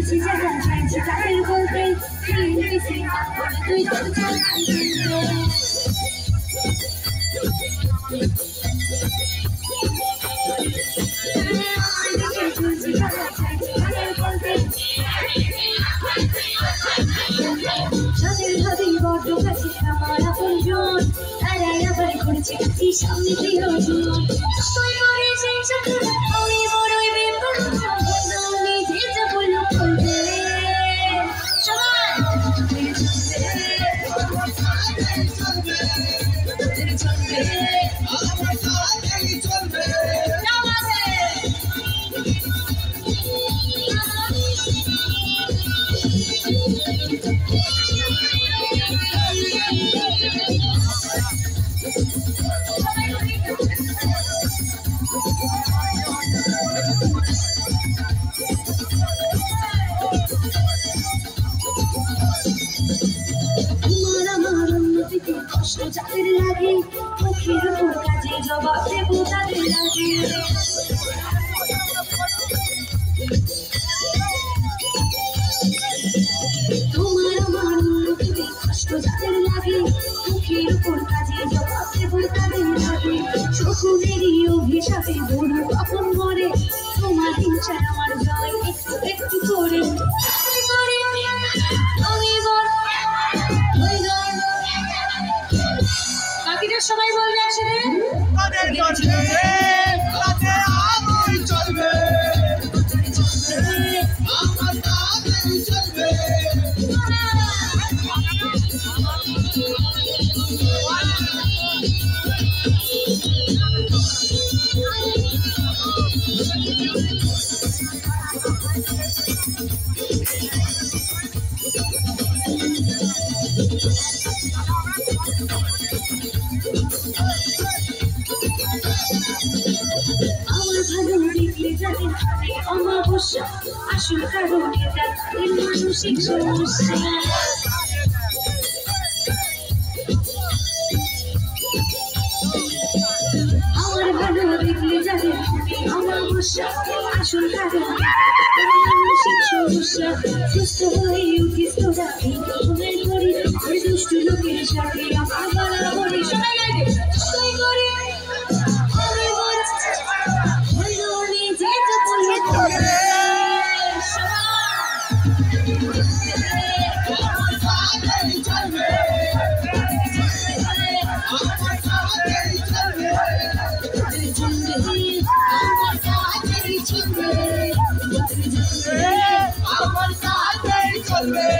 করেছি যারা চাইছি তাদের বলতে তুই তো যাদের ভাবি বড্ড কাছে আমার আপনজন তারাই আবার করেছে কাছে সামনে প্রিয়জন তুই করেছিস আমি বড়ই বেপরোয়া নিজে যা বললো বলবে কষ্ট যাদের লাগে মুখের উপর কাজে জবাব দেব তাদের লাগে তোমার আমার উন্নতিতে কষ্ট যাদের লাগে মুখের উপর কাজে জবাব দেব তাদের লাগে শকুনেরই অভিশাপে বড় আপন মরে তোমার হিংসা আমার জয় একটু একটু করে আমি বড় বাকিটা সবাই বলবে একসাথে চলবে আমার ভালো দেখলে যাদের অমাবস্যা আসল কারণ এটা তাদের মানসিক সমস্যা আমার ভালো দেখলে যাদের অমাবস্যা আসল কারণ মানসিক সমস্যা সুস্থ হয়ে উঠিস তোরা ঘুমের করি ওই দুষ্ট লোকের সাথে আমার বরাবরই সবাই লাগে তুই করে আমার সাথে চলবে